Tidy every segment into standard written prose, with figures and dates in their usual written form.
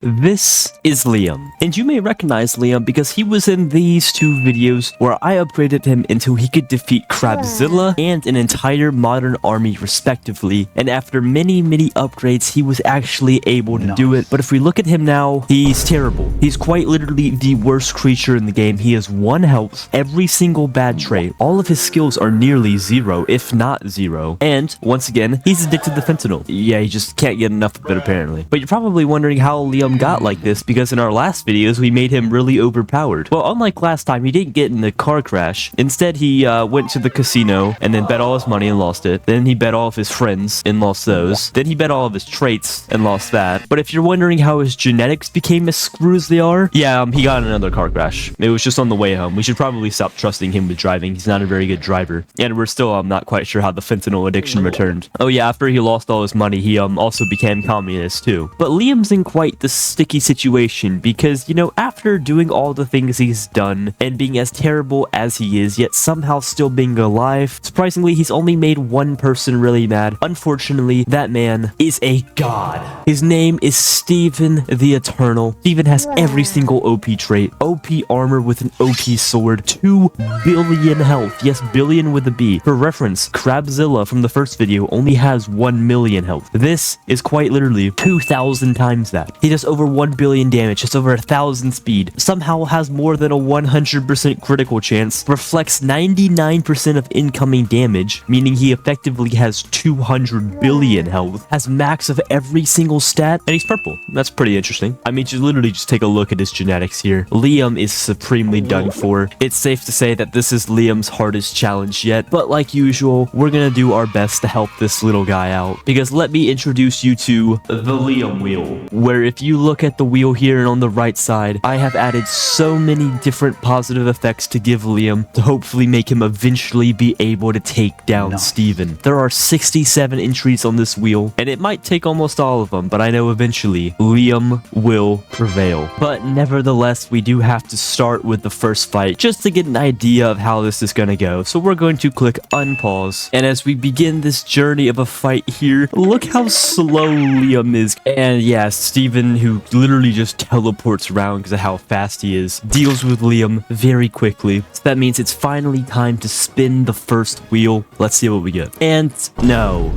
This is Liam, and you may recognize Liam because he was in these two videos where I upgraded him until he could defeat Crabzilla and an entire modern army respectively, and after many upgrades he was actually able to do it. But if we look at him now, he's terrible. He's quite literally the worst creature in the game. He has 1 health, every single bad trait, all of his skills are nearly 0, if not 0, and once again, he's addicted to fentanyl. Yeah, he just can't get enough of it apparently. But you're probably wondering how Liam got like this, because in our last videos we made him really overpowered. Well, unlike last time, he didn't get in a car crash. Instead, he went to the casino and then bet all his money and lost it. Then he bet all of his friends and lost those. Then he bet all of his traits and lost that. But if you're wondering how his genetics became as screwed as they are, yeah, he got in another car crash. It was just on the way home. We should probably stop trusting him with driving. He's not a very good driver. And we're still not quite sure how the fentanyl addiction returned. Oh yeah, after he lost all his money, he also became communist too. But Liam's in quite the sticky situation because, you know, after doing all the things he's done and being as terrible as he is, yet somehow still being alive, surprisingly, he's only made one person really mad. Unfortunately, that man is a god. His name is Steven the Eternal. Steven has every single OP trait, OP armor with an OP sword, 2 billion health. Yes, billion with a B. For reference, Crabzilla from the first video only has 1 million health. This is quite literally 2,000 times that. He does over 1 billion damage, just over 1,000 speed, somehow has more than a 100% critical chance, reflects 99% of incoming damage, meaning he effectively has 200 billion health, has max of every single stat, and he's purple. That's pretty interesting. I mean, you literally just take a look at his genetics here. Liam is supremely done for. It's safe to say that this is Liam's hardest challenge yet, but like usual, we're gonna do our best to help this little guy out, because let me introduce you to the Liam wheel, where if you look at the wheel here and on the right side, I have added so many different positive effects to give Liam to hopefully make him eventually be able to take down Steven. There are 67 entries on this wheel, and it might take almost all of them, but I know eventually Liam will prevail. But nevertheless, we do have to start with the first fight just to get an idea of how this is gonna go. So we're going to click unpause, and as we begin this journey of a fight here, look how slow Liam is. And yeah, Steven, who literally just teleports around because of how fast he is, deals with Liam very quickly. So that means it's finally time to spin the first wheel. Let's see what we get. And no,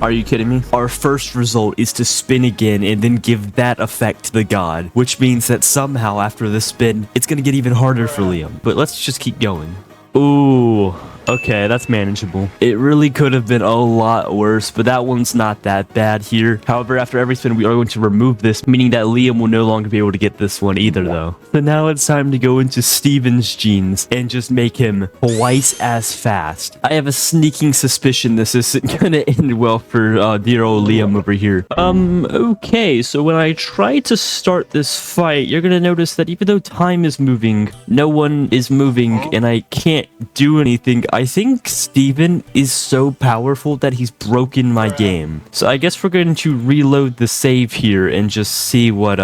are you kidding me? Our first result is to spin again and then give that effect to the god, which means that somehow after this spin, it's gonna get even harder for Liam. But let's just keep going. Ooh. Okay, that's manageable. It really could have been a lot worse, but that one's not that bad here. However, after every spin, we are going to remove this, meaning that Liam will no longer be able to get this one either, though. So now it's time to go into Steven's genes and just make him twice as fast. I have a sneaking suspicion this isn't gonna end well for dear old Liam over here. Okay, so when I try to start this fight, you're gonna notice that even though time is moving, no one is moving, and I can't do anything. I think Steven is so powerful that he's broken my game. So I guess we're going to reload the save here and just see what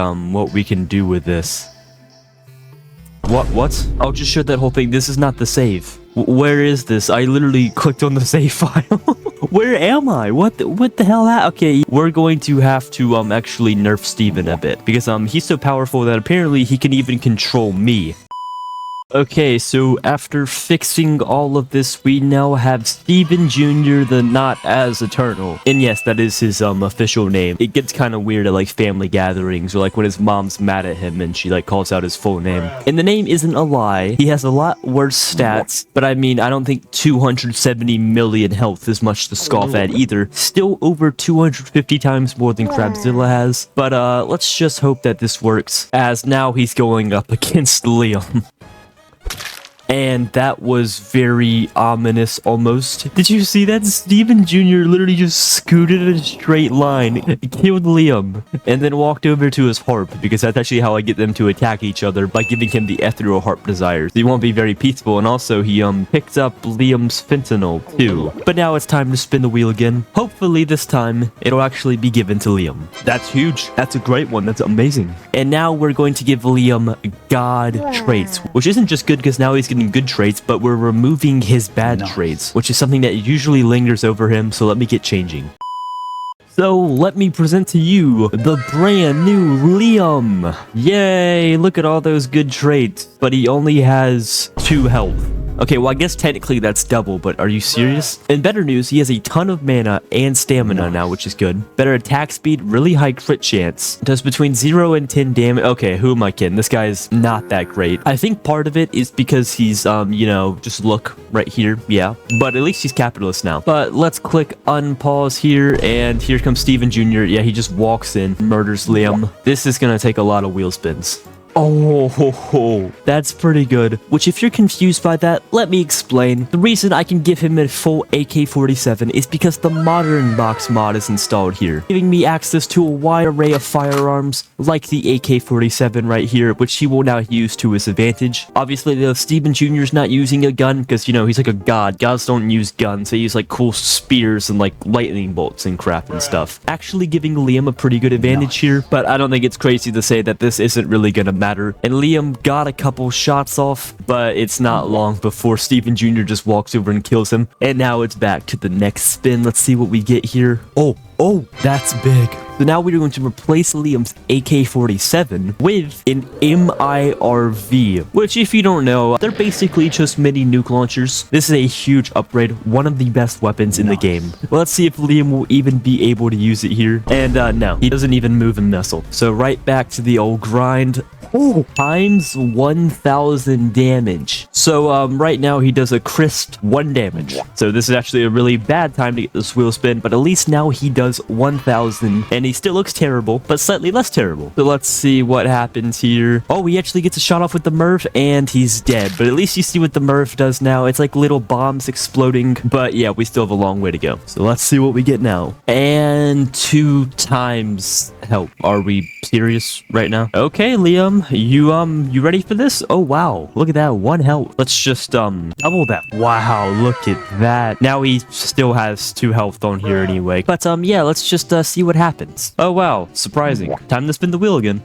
we can do with this. What? I'll just show that whole thing. This is not the save. Where is this? I literally clicked on the save file. Where am I? What the hell? Okay, we're going to have to actually nerf Steven a bit, because he's so powerful that apparently he can even control me. Okay, so after fixing all of this, we now have Steven Jr. the Not As Eternal. And yes, that is his official name. It gets kind of weird at like family gatherings or like when his mom's mad at him and she like calls out his full name. And the name isn't a lie. He has a lot worse stats, but I mean, I don't think 270 million health is much to scoff at either. Still over 250 times more than Crabzilla has. But let's just hope that this works, as now he's going up against Liam. And that was very ominous, almost. Did you see that? Steven Jr. literally just scooted in a straight line, killed Liam, and then walked over to his harp, because that's actually how I get them to attack each other, by giving him the ethereal harp desires. He won't be very peaceful, and also he picked up Liam's fentanyl too. But now it's time to spin the wheel again. Hopefully this time, it'll actually be given to Liam. That's huge. That's a great one. That's amazing. And now we're going to give Liam god traits, which isn't just good because now he's getting good traits, but we're removing his bad traits, which is something that usually lingers over him, so let me get changing. So let me present to you the brand new Liam. Yay, look at all those good traits, but he only has 2 health. Okay, well, I guess technically that's double, but are you serious? In better news, he has a ton of mana and stamina now, which is good. Better attack speed, really high crit chance. Does between 0 and 10 damage. Okay, who am I kidding? This guy is not that great. I think part of it is because he's, you know, just look right here. Yeah, but at least he's capitalist now. But let's click unpause here, and here comes Steven Jr. Yeah, he just walks in, murders Liam. This is gonna take a lot of wheel spins. Oh, that's pretty good. Which, if you're confused by that, let me explain. The reason I can give him a full AK-47 is because the modern box mod is installed here, giving me access to a wide array of firearms, like the AK-47 right here, which he will now use to his advantage. Obviously, though, Steven Jr. is not using a gun, because, you know, he's like a god. Gods don't use guns. They use, like, cool spears and, like, lightning bolts and crap and stuff. Actually giving Liam a pretty good advantage here, but I don't think it's crazy to say that this isn't really gonna matter. And Liam got a couple shots off, but it's not long before Steven Jr. just walks over and kills him. And now it's back to the next spin. Let's see what we get here. Oh, that's big. So now we're going to replace Liam's AK-47 with an MIRV, which, if you don't know, they're basically just mini nuke launchers. This is a huge upgrade, one of the best weapons in the game. Well, let's see if Liam will even be able to use it here. And no, he doesn't even move a missile. So right back to the old grind. Oh, times 1,000 damage. So right now he does a crisp 1 damage. So this is actually a really bad time to get this wheel spin, but at least now he does 1,000, and he still looks terrible, but slightly less terrible. So let's see what happens here. Oh, he actually gets a shot off with the Merv, and he's dead. But at least you see what the Merv does now. It's like little bombs exploding, but yeah, we still have a long way to go. So let's see what we get now. And 2 times help. Are we serious right now? Okay, Liam, you ready for this? Oh wow, look at that, 1 health. Let's just double that. Wow, look at that. Now he still has 2 health on here anyway. But yeah, let's just see what happens. Oh wow, surprising. Time to spin the wheel again.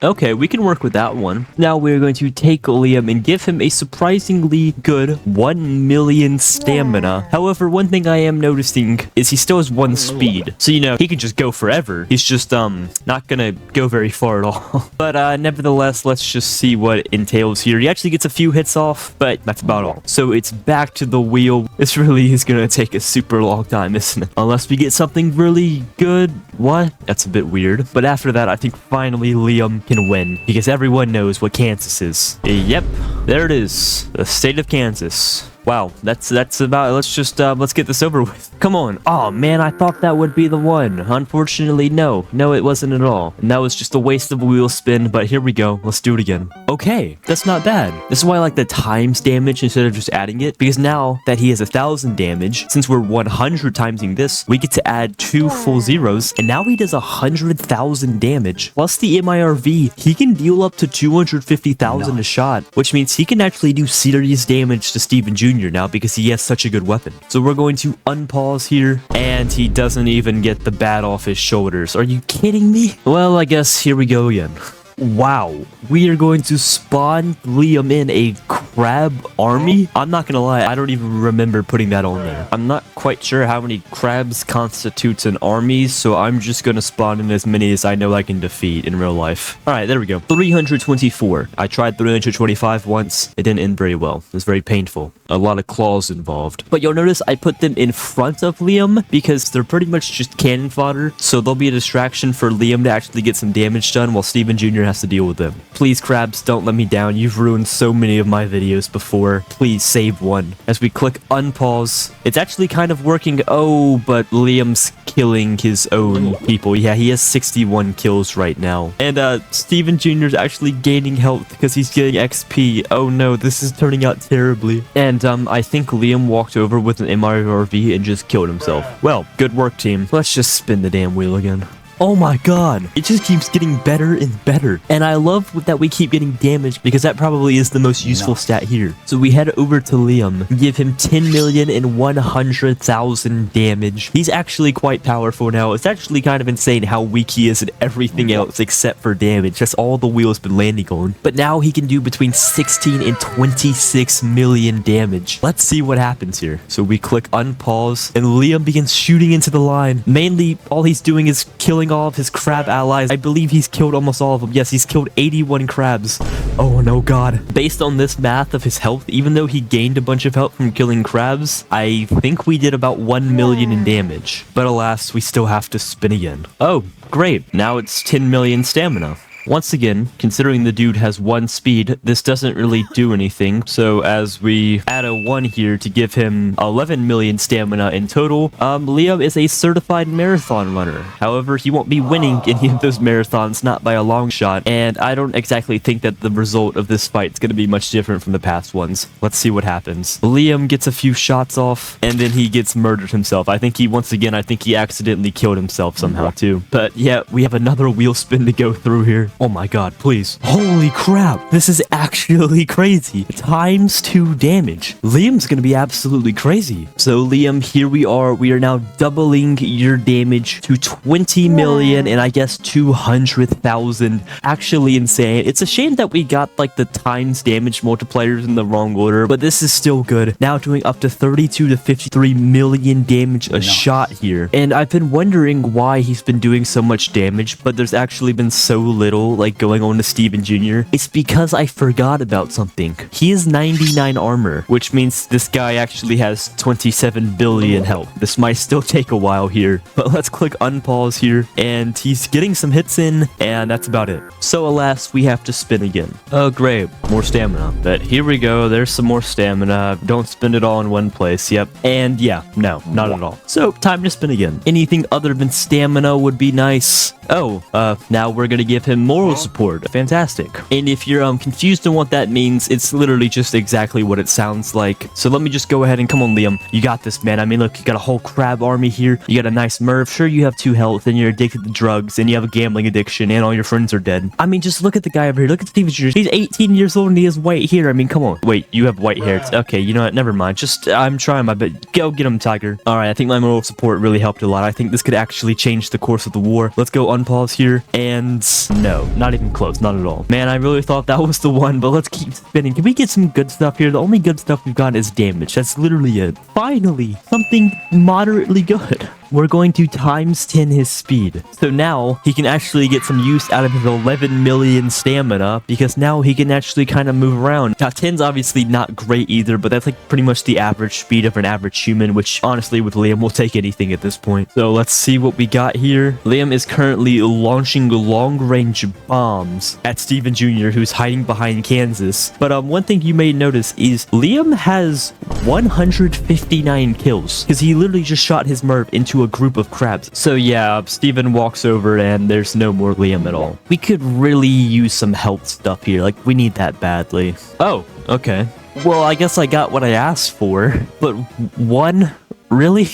Okay, we can work with that one. Now we're going to take Liam and give him a surprisingly good 1 million stamina. However, one thing I am noticing is he still has 1 speed. So, you know, he can just go forever. He's just, not gonna go very far at all. But, nevertheless, let's just see what it entails here. He actually gets a few hits off, but that's about all. So it's back to the wheel. This really is gonna take a super long time, isn't it? Unless we get something really good. What? That's a bit weird. But after that, I think finally Liam can win, because everyone knows what Kansas is. Yep, there it is, the state of Kansas. Wow, that's about it. Let's get this over with. Come on. Oh man, I thought that would be the one. Unfortunately, no, it wasn't at all. And that was just a waste of a wheel spin, but here we go. Let's do it again. Okay, that's not bad. This is why I like the times damage instead of just adding it, because now that he has 1,000 damage, since we're 100 timesing this, we get to add 2 full zeros, and now he does 100,000 damage. Plus the MIRV, he can deal up to 250,000 a shot, which means he can actually do serious damage to Steven Jr. now because he has such a good weapon. So we're going to unpause here, and he doesn't even get the bat off his shoulders. Are you kidding me? Well, I guess here we go again. Wow, we are going to spawn Liam in a crab army? I'm not gonna lie, I don't even remember putting that on there. I'm not quite sure how many crabs constitutes an army, so I'm just gonna spawn in as many as I know I can defeat in real life. Alright, there we go. 324. I tried 325 once. It didn't end very well. It was very painful. A lot of claws involved. But you'll notice I put them in front of Liam because they're pretty much just cannon fodder, so they'll be a distraction for Liam to actually get some damage done while Steven Jr. has to deal with them. Please, crabs, don't let me down. You've ruined so many of my videos before. Please save one. As we click unpause, it's actually kind of working. Oh, but Liam's killing his own people. Yeah, he has 61 kills right now. And Steven Jr. is actually gaining health because he's getting XP. Oh no, this is turning out terribly. And I think Liam walked over with an MIRV and just killed himself. Well, good work, team. Let's just spin the damn wheel again. Oh my god. It just keeps getting better and better. And I love that we keep getting damage because that probably is the most useful stat here. So we head over to Liam, give him 10,100,000 damage. He's actually quite powerful now. It's actually kind of insane how weak he is in everything else except for damage. That's all the wheel's been landing on. But now he can do between 16 and 26 million damage. Let's see what happens here. So we click unpause and Liam begins shooting into the line. Mainly, all he's doing is killing all of his crab allies. I believe he's killed almost all of them. Yes, he's killed 81 crabs. Oh no god. Based on this math of his health, even though he gained a bunch of health from killing crabs, I think we did about 1 million in damage. But alas, we still have to spin again. Oh, great. Now it's 10 million stamina. Once again, considering the dude has 1 speed, this doesn't really do anything. So as we add a 1 here to give him 11 million stamina in total, Liam is a certified marathon runner. However, he won't be winning any of those marathons, not by a long shot. And I don't exactly think that the result of this fight is going to be much different from the past ones. Let's see what happens. Liam gets a few shots off, and then he gets murdered himself. I think he accidentally killed himself somehow too. But yeah, we have another wheel spin to go through here. Oh my god, please. Holy crap. This is actually crazy. ×2 damage. Liam's gonna be absolutely crazy. So Liam, here we are. We are now doubling your damage to 20 million and I guess 200,000. Actually insane. It's a shame that we got like the times damage multipliers in the wrong order, but this is still good. Now doing up to 32 to 53 million damage a shot here. And I've been wondering why he's been doing so much damage, but there's actually been so little like going on to Steven Jr. It's because I forgot about something. He has 99 armor, which means this guy actually has 27 billion health. This might still take a while here, but let's click unpause here, and he's getting some hits in, and that's about it. So alas, we have to spin again. Oh great, more stamina. But here we go, there's some more stamina. Don't spend it all in one place, yep. And yeah, no, not at all. So time to spin again. Anything other than stamina would be nice. Oh, now we're gonna give him moral support. Fantastic. And if you're confused on what that means, it's literally just exactly what it sounds like. So let me just go ahead and come on, Liam. You got this, man. I mean, look, you got a whole crab army here. You got a nice Merv. Sure, you have 2 health, and you're addicted to drugs, and you have a gambling addiction, and all your friends are dead. I mean, just look at the guy over here. Look at Steven Jr. He's 18 years old, and he has white hair. I mean, come on. Wait, you have white hair. Okay, you know what? Never mind. Just, I'm trying my best. Go get him, Tiger. All right, I think my moral support really helped a lot. I think this could actually change the course of the war. Let's go unpause here, and no, not even close. Not at all. Man, I really thought that was the one, but let's keep spinning. Can we get some good stuff here? The only good stuff we've got is damage. That's literally it. Finally, something moderately good. We're going to ×10 his speed. So now he can actually get some use out of his 11 million stamina because now he can actually kind of move around. Now 10's obviously not great either, but that's like pretty much the average speed of an average human, which honestly with Liam will take anything at this point. So let's see what we got here. Liam is currently launching long-range bombs at Steven Jr., who's hiding behind Kansas. But one thing you may notice is Liam has 159 kills because he literally just shot his Merv into a group of crabs. So yeah, Steven walks over and there's no more Liam at all. We could really use some health stuff here. Like, we need that badly. Oh, okay. Well, I guess I got what I asked for. But 1? Really?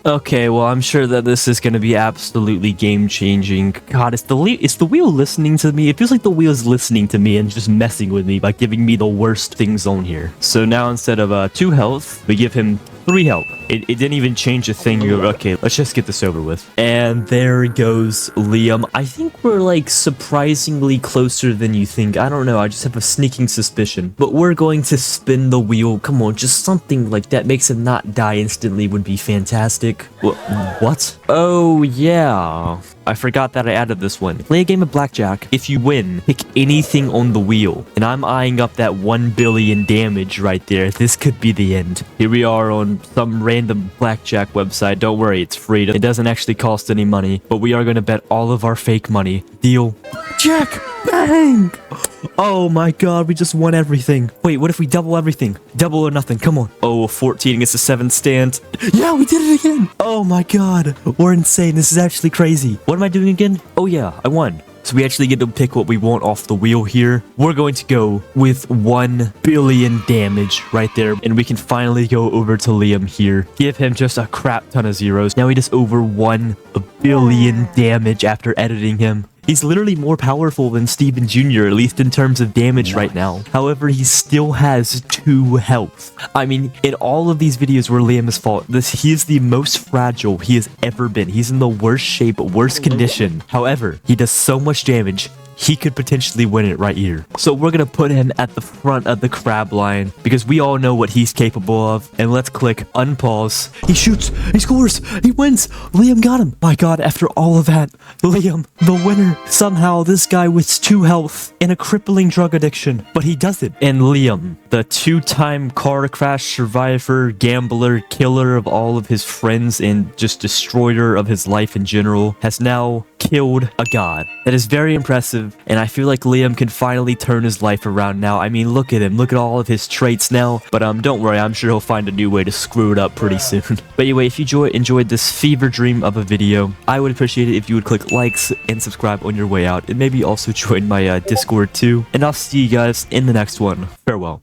Okay, well, I'm sure that this is going to be absolutely game-changing. God, is the wheel listening to me? It feels like the wheel's listening to me and just messing with me by giving me the worst things on here. So now instead of 2 health, we give him 3 health. It didn't even change a thing. Okay, let's just get this over with. And there goes Liam. I think we're like surprisingly closer than you think. I don't know. I just have a sneaking suspicion. But we're going to spin the wheel. Come on, just something like that makes him not die instantly would be fantastic. What? Oh, yeah. I forgot that I added this one. Play a game of blackjack. If you win, pick anything on the wheel. And I'm eyeing up that 1 billion damage right there. This could be the end. Here we are on some random blackjack website. Don't worry, it's free. It doesn't actually cost any money. But we are going to bet all of our fake money. Deal. Jack! Bang! Oh my god, we just won everything. Wait, what if we double everything? Double or nothing, come on. Oh, 14 against a 7 stand. Yeah, we did it again. Oh my god, we're insane. This is actually crazy. What am I doing again? Oh yeah, I won. So we actually get to pick what we want off the wheel here. We're going to go with 1 billion damage right there. And we can finally go over to Liam here. Give him just a crap ton of zeros. Now he does over 1 billion damage after editing him. He's literally more powerful than Steven Jr., at least in terms of damage right now. However, he still has 2 health. I mean, in all of these videos where Liam has fought, he is the most fragile he has ever been. He's in the worst shape, worst condition. However, he does so much damage, he could potentially win it right here. So we're gonna put him at the front of the crab line because we all know what he's capable of. And let's click unpause. He shoots, he scores, he wins. Liam got him. My god, after all of that, Liam, the winner. Somehow this guy with 2 health and a crippling drug addiction, but he does it. And Liam, the 2-time car crash survivor, gambler, killer of all of his friends, and just destroyer of his life in general, has now killed a god. That is very impressive, and I feel like Liam can finally turn his life around now. I mean, look at him. Look at all of his traits now. But don't worry, I'm sure he'll find a new way to screw it up pretty soon. But anyway, if you enjoyed this fever dream of a video, I would appreciate it if you would click likes and subscribe on your way out, and maybe also join my Discord too. And I'll see you guys in the next one. Farewell.